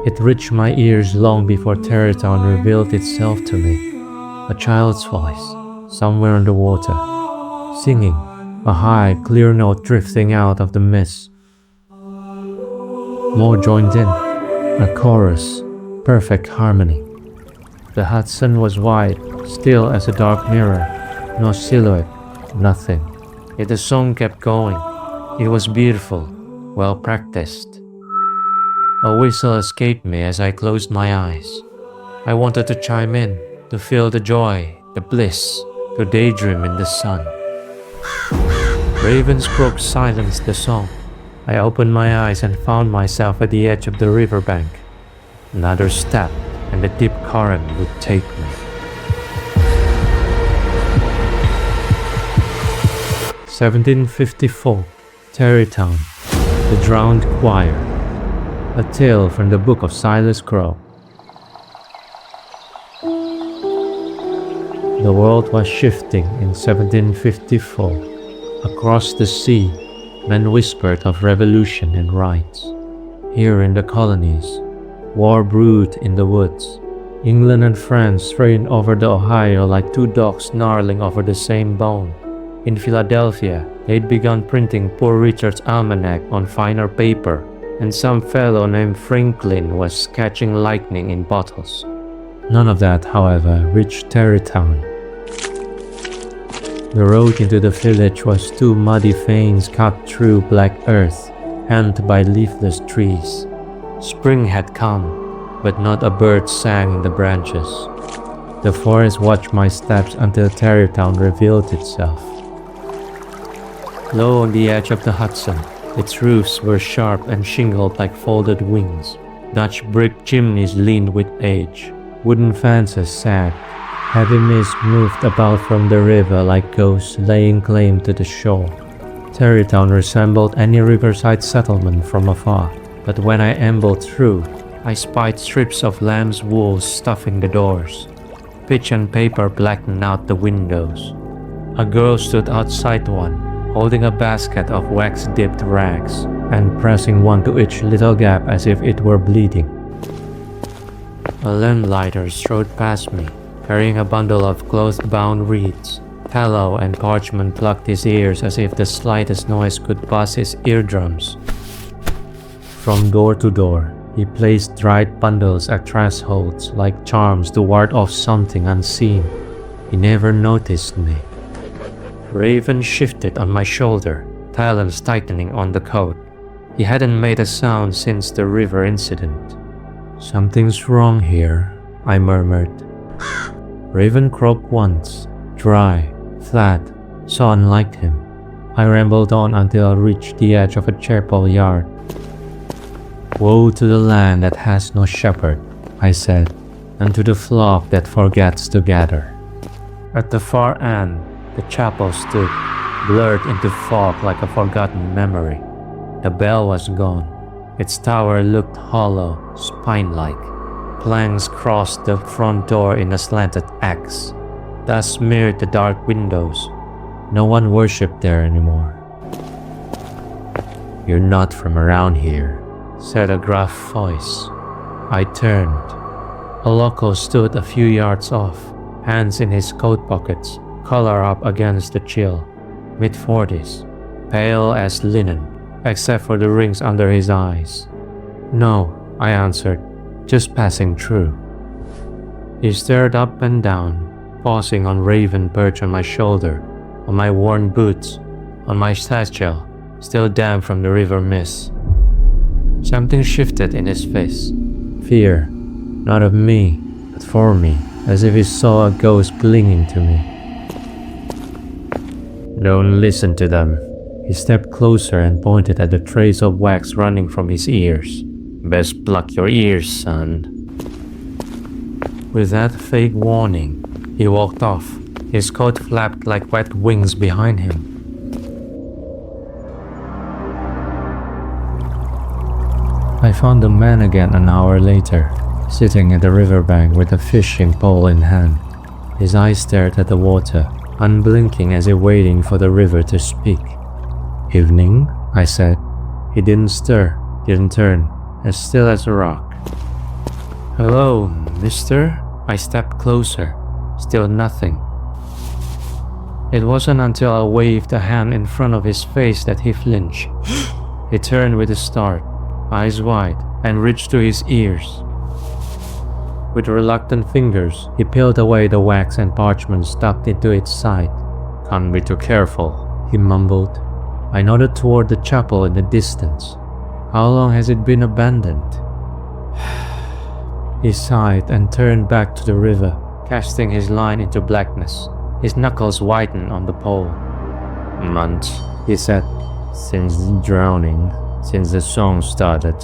It reached my ears long before Tarrytown revealed itself to me. A child's voice, somewhere underwater, singing, a high, clear note drifting out of the mist. More joined in, a chorus, perfect harmony. The Hudson was wide, still as a dark mirror, no silhouette, nothing. Yet the song kept going. It was beautiful, well practiced. A whistle escaped me as I closed my eyes. I wanted to chime in, to feel the joy, the bliss, to daydream in the sun. Raven's croak silenced the song. I opened my eyes and found myself at the edge of the riverbank. Another step, and the deep current would take me. "1754, Tarrytown, The Drowned Choir." A tale from the Book of Silas Crowe. The world was shifting in 1754. Across the sea, men whispered of revolution and riots. Here in the colonies, war brewed in the woods. England and France reigned over the Ohio like two dogs snarling over the same bone. In Philadelphia, they'd begun printing Poor Richard's Almanac on finer paper, and some fellow named Franklin was sketching lightning in bottles. None of that, however, reached Tarrytown. The road into the village was two muddy veins cut through black earth, hemmed by leafless trees. Spring had come, but not a bird sang in the branches. The forest watched my steps until Tarrytown revealed itself. Low on the edge of the Hudson, its roofs were sharp and shingled like folded wings. Dutch brick chimneys leaned with age. Wooden fences sagged. Heavy mist moved about from the river like ghosts laying claim to the shore. Tarrytown resembled any riverside settlement from afar, but when I ambled through, I spied strips of lamb's wool stuffing the doors. Pitch and paper blackened out the windows. A girl stood outside one, holding a basket of wax-dipped rags and pressing one to each little gap as if it were bleeding. A lamplighter strode past me, carrying a bundle of cloth-bound reeds. Tallow and parchment plucked his ears as if the slightest noise could buzz his eardrums. From door to door, he placed dried bundles at thresholds like charms to ward off something unseen. He never noticed me. Raven shifted on my shoulder, talons tightening on the coat. He hadn't made a sound since the river incident. "Something's wrong here," I murmured. Raven croaked once, dry, flat, so unlike him. I rambled on until I reached the edge of a chapel yard. "Woe to the land that has no shepherd," I said, "and to the flock that forgets to gather." At the far end, the chapel stood, blurred into fog like a forgotten memory. The bell was gone. Its tower looked hollow, spine-like. Planks crossed the front door in a slanted X. Dust smeared the dark windows. No one worshipped there anymore. "You're not from around here," said a gruff voice. I turned. A local stood a few yards off, hands in his coat pockets, collar up against the chill. Mid-40s, pale as linen, except for the rings under his eyes. "No," I answered, "just passing through." He stared up and down, pausing on Raven perched on my shoulder, on my worn boots, on my satchel, still damp from the river mist. Something shifted in his face. Fear, not of me, but for me, as if he saw a ghost clinging to me. "Don't listen to them." He stepped closer and pointed at the trace of wax running from his ears. "Best pluck your ears, son." With that vague warning, he walked off. His coat flapped like wet wings behind him. I found the man again an hour later, sitting at the riverbank with a fishing pole in hand. His eyes stared at the water, unblinking as if waiting for the river to speak. "Evening?" I said. He didn't stir, didn't turn, as still as a rock. "Hello, mister?" I stepped closer. Still nothing. It wasn't until I waved a hand in front of his face that he flinched. He turned with a start, eyes wide, and reached to his ears. With reluctant fingers, he peeled away the wax and parchment stuck into its side. "Can't be too careful," he mumbled. I nodded toward the chapel in the distance. "How long has it been abandoned?" He sighed and turned back to the river, casting his line into blackness. His knuckles whitened on the pole. "Months," he said. "Since the drowning, since the song started."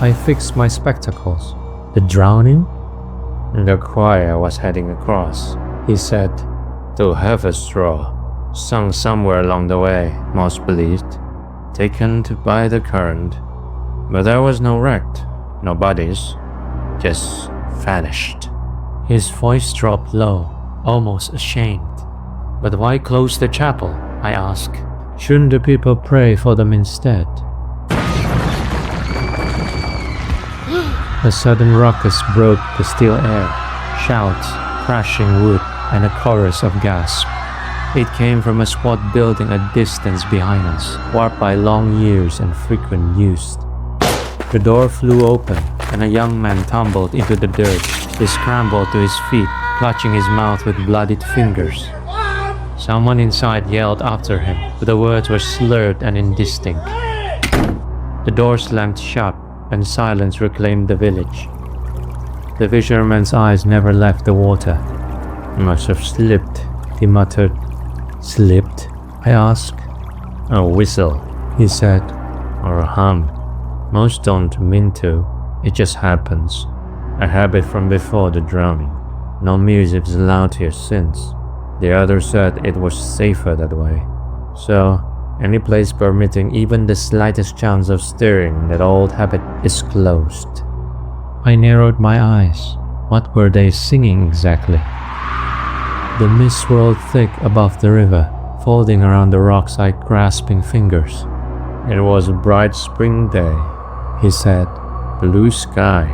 I fixed my spectacles. "The drowning?" "The choir was heading across," he said, "to Haverstraw. Sung somewhere along the way, most believed. Taken by the current. But there was no wreck, no bodies. Just vanished." His voice dropped low, almost ashamed. "But why close the chapel?" I asked. "Shouldn't the people pray for them instead?" A sudden ruckus broke the still air. Shouts, crashing wood, and a chorus of gasps. It came from a squat building a distance behind us, warped by long years and frequent use. The door flew open, and a young man tumbled into the dirt. He scrambled to his feet, clutching his mouth with bloodied fingers. Someone inside yelled after him, but the words were slurred and indistinct. The door slammed shut, and silence reclaimed the village. The fisherman's eyes never left the water. "Must have slipped," he muttered. "Slipped?" I asked. "A whistle," he said, "or a hum. Most don't mean to. It just happens. A habit from before the drowning. No music's allowed here since. The others said it was safer that way. So, any place permitting even the slightest chance of stirring that old habit is closed." I narrowed my eyes. What were they singing exactly? The mist swirled thick above the river, folding around the rocks like grasping fingers. "It was a bright spring day," he said. "Blue sky.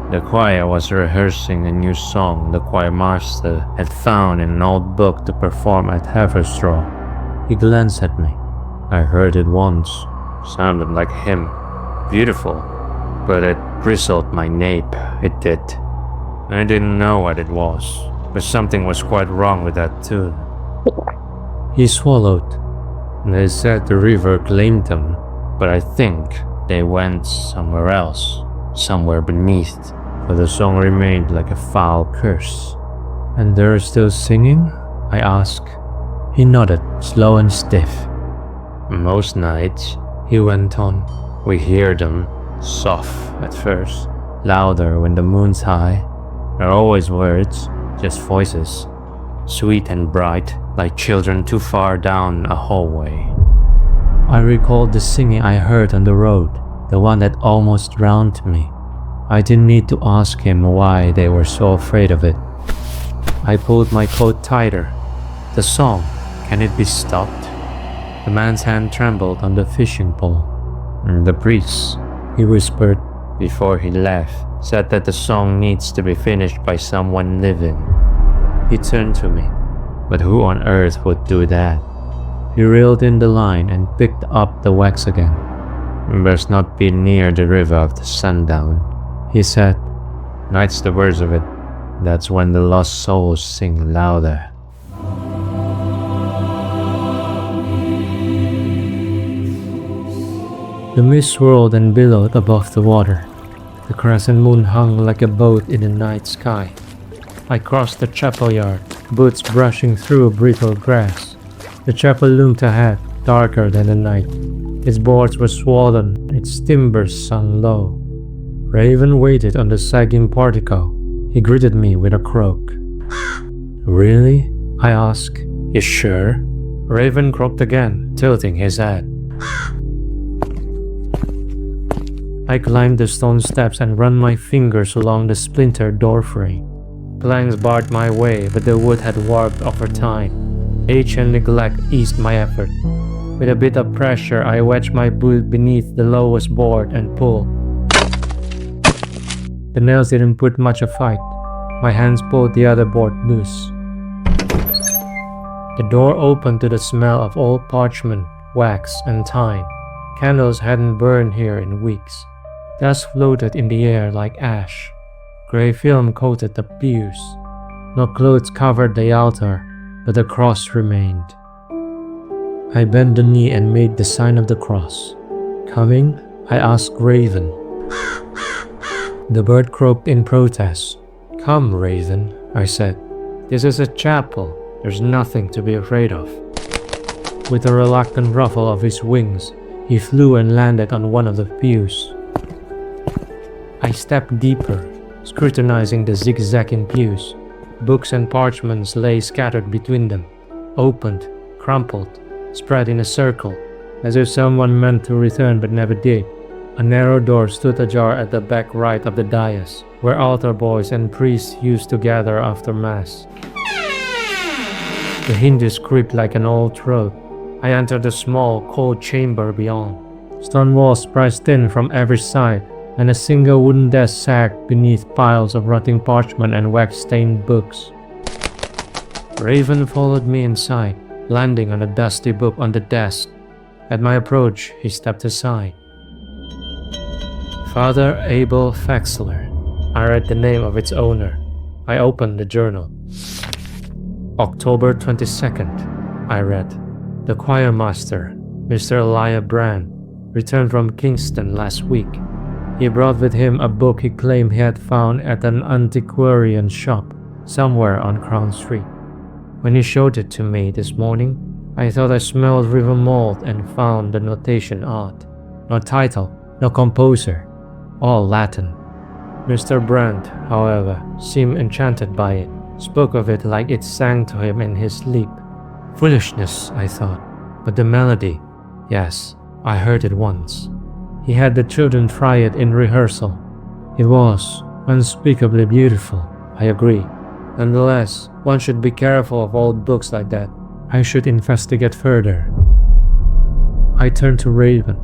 The choir was rehearsing a new song the choir master had found in an old book to perform at Haverstraw." He glanced at me. "I heard it once. Sounded like him. Beautiful. But it bristled my nape, it did. I didn't know what it was, but something was quite wrong with that tune." He swallowed. "They said the river claimed them, but I think they went somewhere else, somewhere beneath, for the song remained like a foul curse." "And they're still singing?" I asked. He nodded, slow and stiff. "Most nights," he went on, "we hear them, soft at first, louder when the moon's high. They're always words, just voices, sweet and bright, like children too far down a hallway." I recalled the singing I heard on the road, the one that almost drowned me. I didn't need to ask him why they were so afraid of it. I pulled my coat tighter. "The song, can it be stopped?" The man's hand trembled on the fishing pole. "The priest," he whispered, before he left, said that the song needs to be finished by someone living. He turned to me. "But who on earth would do that?" He reeled in the line and picked up the wax again. "Best not be near the river after sundown," he said. "Night's the worst of it. That's when the lost souls sing louder." The mist swirled and billowed above the water. The crescent moon hung like a boat in the night sky. I crossed the chapel yard, boots brushing through brittle grass. The chapel loomed ahead, darker than the night. Its boards were swollen, its timbers sung low. Raven waited on the sagging portico. He greeted me with a croak. "Really?" I asked. "You sure?" Raven croaked again, tilting his head. I climbed the stone steps and ran my fingers along the splintered doorframe. Planks barred my way, but the wood had warped over time. Age and neglect eased my effort. With a bit of pressure, I wedged my boot beneath the lowest board and pulled. The nails didn't put much of fight. My hands pulled the other board loose. The door opened to the smell of old parchment, wax, and thyme. Candles hadn't burned here in weeks. Dust floated in the air like ash. Gray film coated the pews. No clothes covered the altar, but the cross remained. I bent the knee and made the sign of the cross. Coming? I asked Raven. The bird croaked in protest. Come, Raven, I said. This is a chapel. There's nothing to be afraid of. With a reluctant ruffle of his wings, he flew and landed on one of the pews. I stepped deeper, scrutinizing the zigzagging pews. Books and parchments lay scattered between them, opened, crumpled, spread in a circle, as if someone meant to return but never did. A narrow door stood ajar at the back right of the dais, where altar boys and priests used to gather after Mass. The hinges creaked like an old throat. I entered a small, cold chamber beyond. Stone walls pressed thin from every side, and a single wooden desk sagged beneath piles of rotting parchment and wax-stained books. Raven followed me inside, landing on a dusty book on the desk. At my approach, he stepped aside. Father Abel Faxler. I read the name of its owner. I opened the journal. October 22nd, I read. The choirmaster, Mr. Elijah Brand, returned from Kingston last week. He brought with him a book he claimed he had found at an antiquarian shop somewhere on Crown Street. When he showed it to me this morning, I thought I smelled river malt and found the notation odd. No title, no composer, all Latin. Mr. Brand, however, seemed enchanted by it, spoke of it like it sang to him in his sleep. Foolishness, I thought, but the melody, yes, I heard it once. He had the children try it in rehearsal. It was unspeakably beautiful, I agree. Nonetheless, one should be careful of old books like that. I should investigate further. I turned to Raven.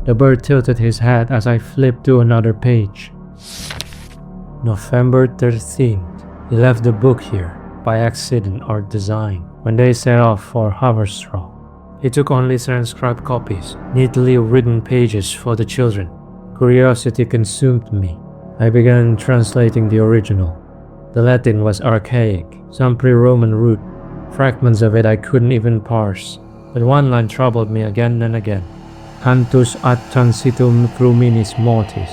The bird tilted his head as I flipped to another page. November 13th. He left the book here, by accident or design, when they set off for Haverstraw. He took only transcribed copies, neatly written pages for the children. Curiosity consumed me. I began translating the original. The Latin was archaic, some pre-Roman root. Fragments of it I couldn't even parse, but one line troubled me again and again. Cantus ad transitum fruminis mortis,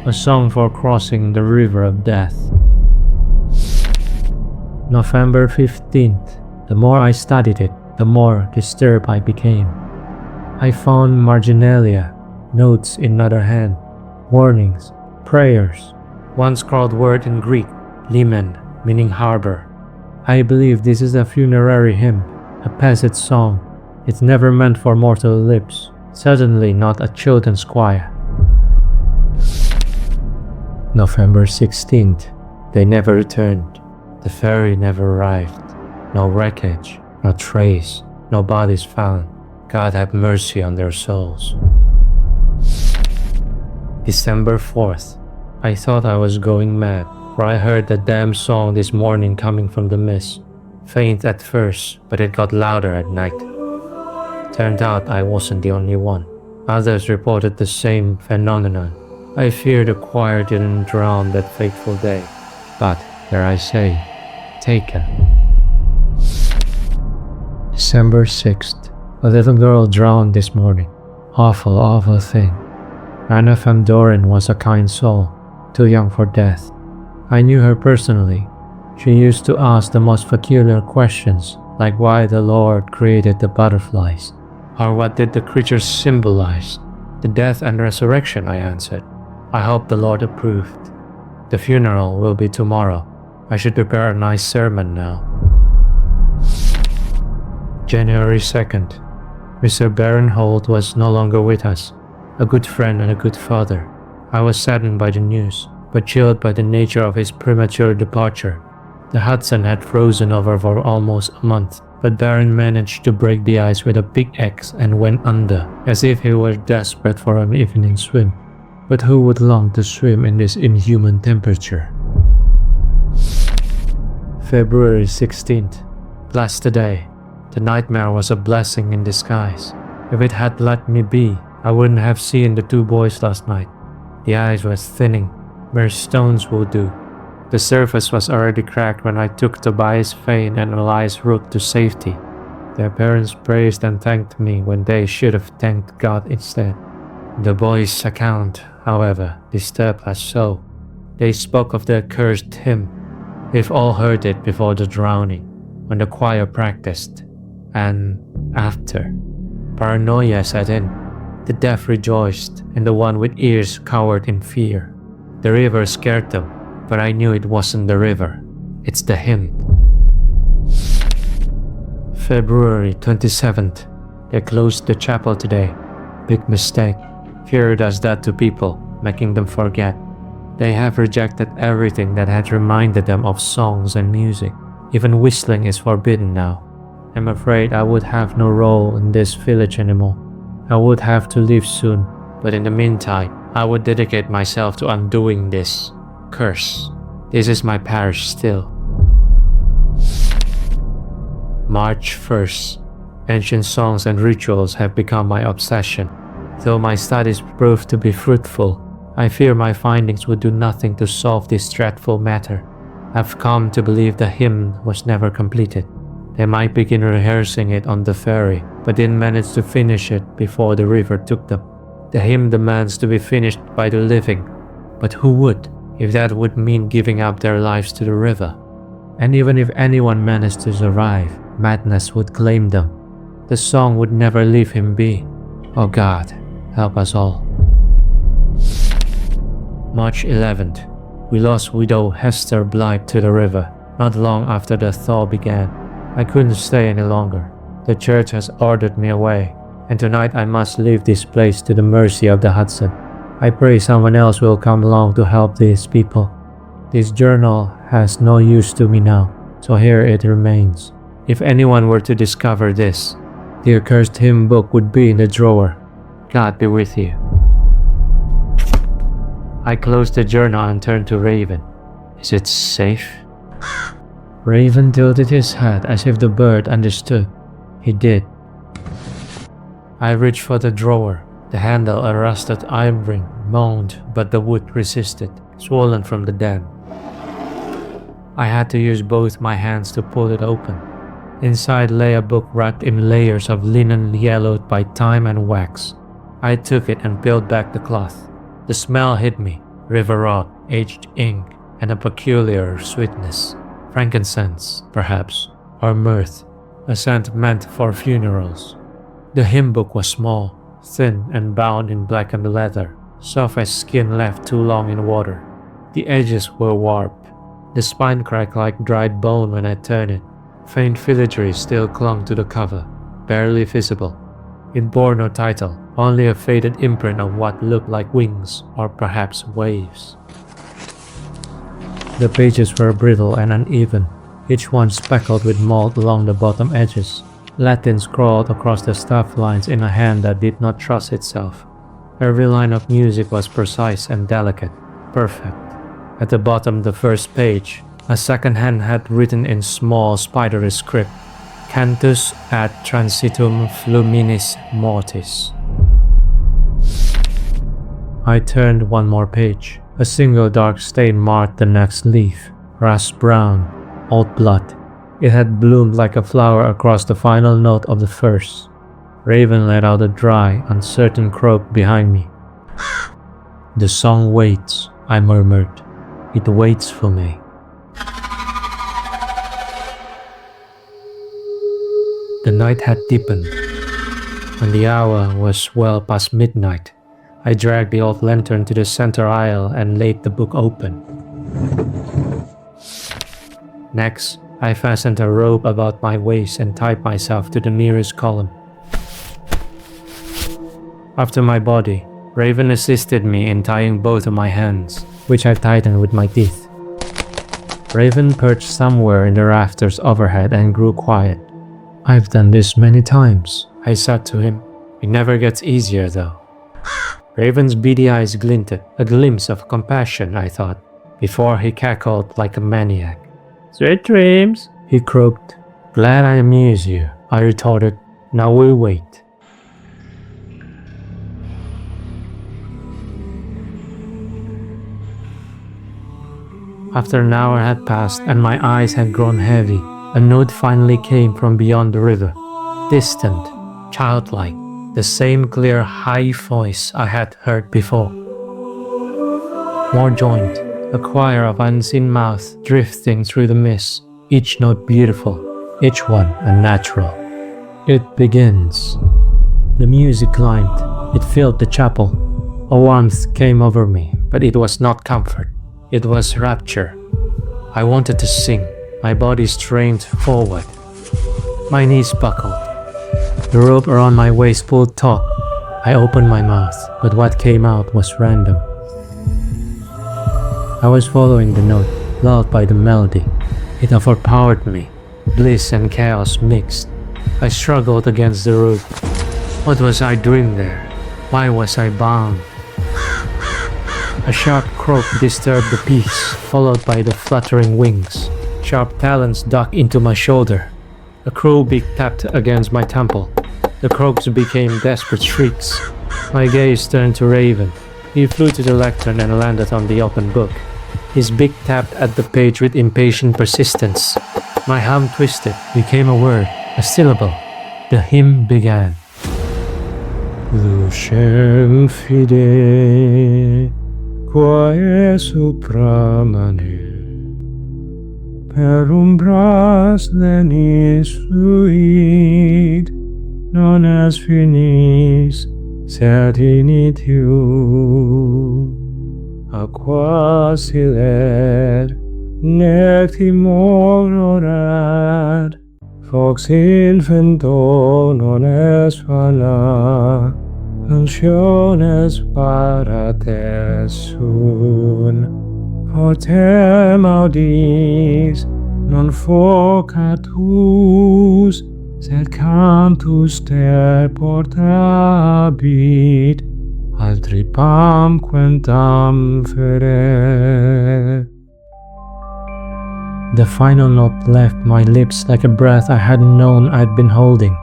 a song for crossing the river of death. November 15th. The more I studied it, the more disturbed I became. I found marginalia, notes in another hand, warnings, prayers. One scrawled word in Greek, limen, meaning harbor. I believe this is a funerary hymn, a passage song. It's never meant for mortal lips, certainly not a children's choir. November 16th. They never returned. The ferry never arrived. No wreckage, no trace, no bodies found. God have mercy on their souls. December 4th. I thought I was going mad, for I heard the damn song this morning coming from the mist. Faint at first, but it got louder at night. Turned out I wasn't the only one. Others reported the same phenomenon. I fear the choir didn't drown that fateful day. But, dare I say, taken. December 6th. A little girl drowned this morning. Awful, awful thing. Anna Van Doren was a kind soul, too young for death. I knew her personally. She used to ask the most peculiar questions, like why the Lord created the butterflies, or what did the creatures symbolize. The death and resurrection, I answered. I hope the Lord approved. The funeral will be tomorrow. I should prepare a nice sermon now. January 2nd. Mr. Baron Holt was no longer with us, a good friend and a good father. I was saddened by the news, but chilled by the nature of his premature departure. The Hudson had frozen over for almost a month, but Baron managed to break the ice with a pickaxe and went under, as if he were desperate for an evening swim. But who would long to swim in this inhuman temperature? February 16th. Blessed day. The nightmare was a blessing in disguise. If it had let me be, I wouldn't have seen the two boys last night. The ice was thinning, mere stones will do. The surface was already cracked when I took Tobias Fane and Elias Root to safety. Their parents praised and thanked me when they should have thanked God instead. The boys' account, however, disturbed us so. They spoke of the accursed hymn. We've all heard it before the drowning, when the choir practiced, and after. Paranoia set in. The deaf rejoiced, and the one with ears cowered in fear. The river scared them, but I knew it wasn't the river. It's the hymn. February 27th. They closed the chapel today. Big mistake. Fear does that to people, making them forget. They have rejected everything that had reminded them of songs and music. Even whistling is forbidden now. I'm afraid I would have no role in this village anymore. I would have to leave soon, but in the meantime, I would dedicate myself to undoing this curse. This is my parish still. March 1st. Ancient songs and rituals have become my obsession. Though my studies proved to be fruitful, I fear my findings would do nothing to solve this dreadful matter. I've come to believe the hymn was never completed. They might begin rehearsing it on the ferry, but didn't manage to finish it before the river took them. The hymn demands to be finished by the living, but who would, if that would mean giving up their lives to the river? And even if anyone managed to survive, madness would claim them. The song would never leave him be. Oh God, help us all. March 11th. We lost widow Hester Blythe to the river, not long after the thaw began. I couldn't stay any longer. The church has ordered me away, and tonight I must leave this place to the mercy of the Hudson. I pray someone else will come along to help these people. This journal has no use to me now, so here it remains. If anyone were to discover this, the accursed hymn book would be in the drawer. God be with you. I closed the journal and turned to Raven. Is it safe? Raven tilted his head as if the bird understood. He did. I reached for the drawer. The handle, a rusted iron ring, moaned, but the wood resisted, swollen from the dam. I had to use both my hands to pull it open. Inside lay a book wrapped in layers of linen yellowed by time and wax. I took it and peeled back the cloth. The smell hit me, river rot, aged ink, and a peculiar sweetness. Frankincense, perhaps, or mirth, a scent meant for funerals. The hymn book was small, thin and bound in blackened leather, soft as skin left too long in water. The edges were warped. The spine cracked like dried bone when I turned it. Faint filigree still clung to the cover, barely visible. It bore no title, only a faded imprint of what looked like wings or perhaps waves. The pages were brittle and uneven, each one speckled with mold along the bottom edges. Latin scrawled across the staff lines in a hand that did not trust itself. Every line of music was precise and delicate, perfect. At the bottom of the first page, a second hand had written in small spidery script, Cantus ad transitum fluminis mortis. I turned one more page. A single dark stain marked the next leaf, rust brown, old blood. It had bloomed like a flower across the final note of the verse. Raven let out a dry, uncertain croak behind me. The song waits, I murmured. It waits for me. The night had deepened. When the hour was well past midnight, I dragged the old lantern to the center aisle and laid the book open. Next, I fastened a rope about my waist and tied myself to the nearest column. After my body, Raven assisted me in tying both of my hands, which I tightened with my teeth. Raven perched somewhere in the rafters overhead and grew quiet. I've done this many times, I said to him. It never gets easier though. Raven's beady eyes glinted, a glimpse of compassion, I thought, before he cackled like a maniac. "Sweet dreams," he croaked. "Glad I amuse you," I retorted. "Now we'll wait." After an hour had passed and my eyes had grown heavy, a note finally came from beyond the river. Distant, childlike, the same clear high voice I had heard before. More joined, a choir of unseen mouths drifting through the mist, each note beautiful, each one unnatural. It begins. The music climbed. It filled the chapel. A warmth came over me, but it was not comfort. It was rapture. I wanted to sing. My body strained forward. My knees buckled. The rope around my waist pulled taut. I opened my mouth, but what came out was random. I was following the note, lulled by the melody. It overpowered me. Bliss and chaos mixed. I struggled against the rope. What was I doing there? Why was I bound? A sharp croak disturbed the peace, followed by the fluttering wings. Sharp talons dug into my shoulder. A cruel beak tapped against my temple. The croaks became desperate shrieks. My gaze turned to Raven. He flew to the lectern and landed on the open book. His beak tapped at the page with impatient persistence. My hum twisted, became a word, a syllable. The hymn began. Lucem fide, quae supramane, per umbras lenis fluit, non est finis certinitiu, aqua silet, nec timor orat, Fox infento non est vana, Pensiones parates sun, Fortem audis, non focatus, sed cantus te portabit, altripam quentam feret. The final note left my lips like a breath I hadn't known I'd been holding.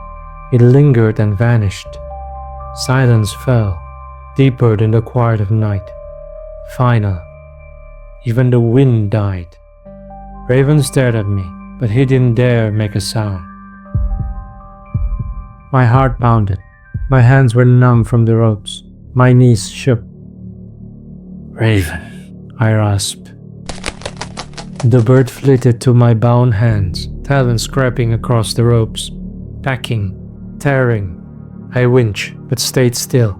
It lingered and vanished. Silence fell, deeper than the quiet of night. Final. Even the wind died. Raven stared at me, but he didn't dare make a sound. My heart pounded. My hands were numb from the ropes. My knees shook. "Raven," I rasped. The bird flitted to my bound hands, talons scraping across the ropes, packing, tearing. I winched, but stayed still.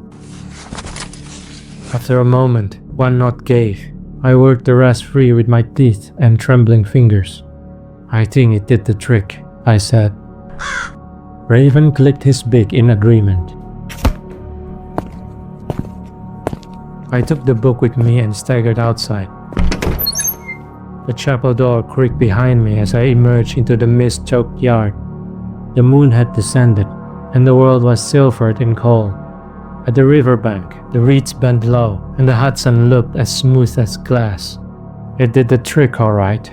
After a moment, one knot gave. I worked the rest free with my teeth and trembling fingers. "I think it did the trick," I said. Raven clicked his beak in agreement. I took the book with me and staggered outside. The chapel door creaked behind me as I emerged into the mist-choked yard. The moon had descended, and the world was silvered in cold. At the riverbank, the reeds bent low, and the Hudson looked as smooth as glass. It did the trick all right.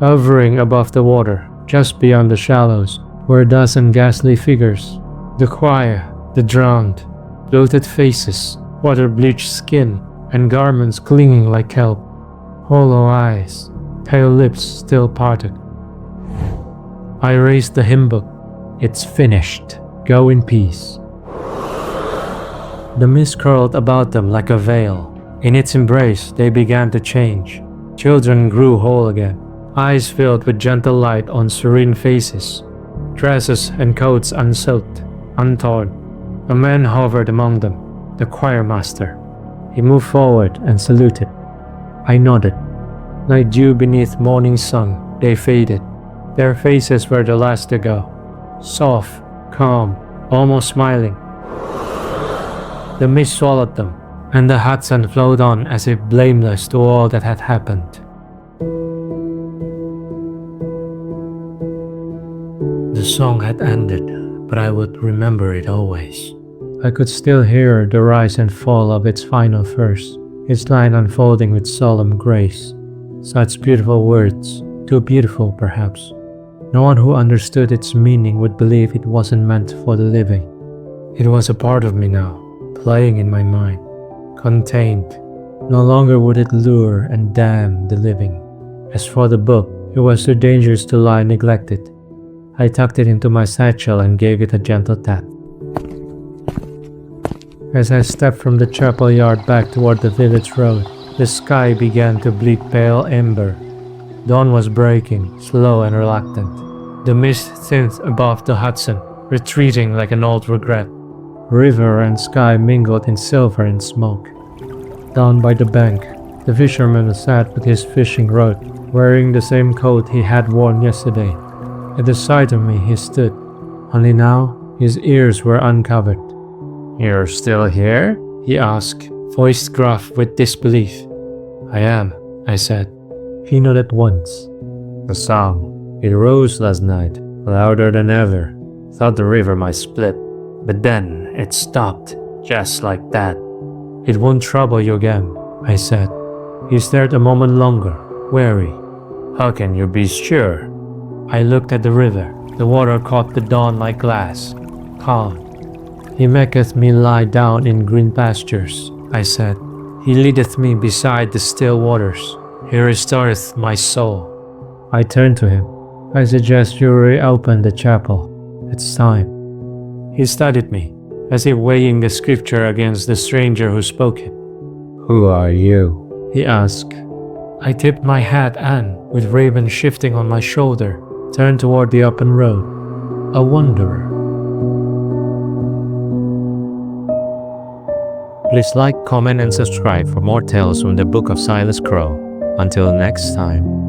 Hovering above the water, just beyond the shallows, were a dozen ghastly figures. The choir, the drowned, bloated faces, water-bleached skin, and garments clinging like kelp. Hollow eyes, pale lips still parted. I raised the hymn book. "It's finished. Go in peace." The mist curled about them like a veil. In its embrace, they began to change. Children grew whole again, eyes filled with gentle light on serene faces, dresses and coats unsoaked, untorn. A man hovered among them, the choir master. He moved forward and saluted. I nodded. Like dew beneath morning sun, they faded. Their faces were the last to go. Soft, calm, almost smiling. The mist swallowed them, and the Hudson flowed on as if blameless to all that had happened. The song had ended, but I would remember it always. I could still hear the rise and fall of its final verse, its line unfolding with solemn grace. Such beautiful words, too beautiful perhaps. No one who understood its meaning would believe it wasn't meant for the living. It was a part of me now, playing in my mind, contained. No longer would it lure and damn the living. As for the book, it was too dangerous to lie neglected. I tucked it into my satchel and gave it a gentle tap. As I stepped from the chapel yard back toward the village road, the sky began to bleed pale ember. Dawn was breaking, slow and reluctant. The mist thinned above the Hudson, retreating like an old regret. River and sky mingled in silver and smoke. Down by the bank, the fisherman sat with his fishing rod, wearing the same coat he had worn yesterday. At the sight of me he stood, only now his ears were uncovered. "You're still here?" he asked, voice gruff with disbelief. "I am," I said. He nodded once. "The song, it rose last night, louder than ever. Thought the river might split, but then it stopped, just like that." "It won't trouble you again," I said. He stared a moment longer, wary. "How can you be sure?" I looked at the river. The water caught the dawn like glass, calm. "He maketh me lie down in green pastures," I said. "He leadeth me beside the still waters. He restoreth my soul." I turned to him. "I suggest you reopen the chapel. It's time." He studied me, as if weighing the scripture against the stranger who spoke it. "Who are you?" he asked. I tipped my hat and, with Raven shifting on my shoulder, turned toward the open road. A wanderer. Please like, comment, and subscribe for more tales from the Book of Silas Crowe. Until next time.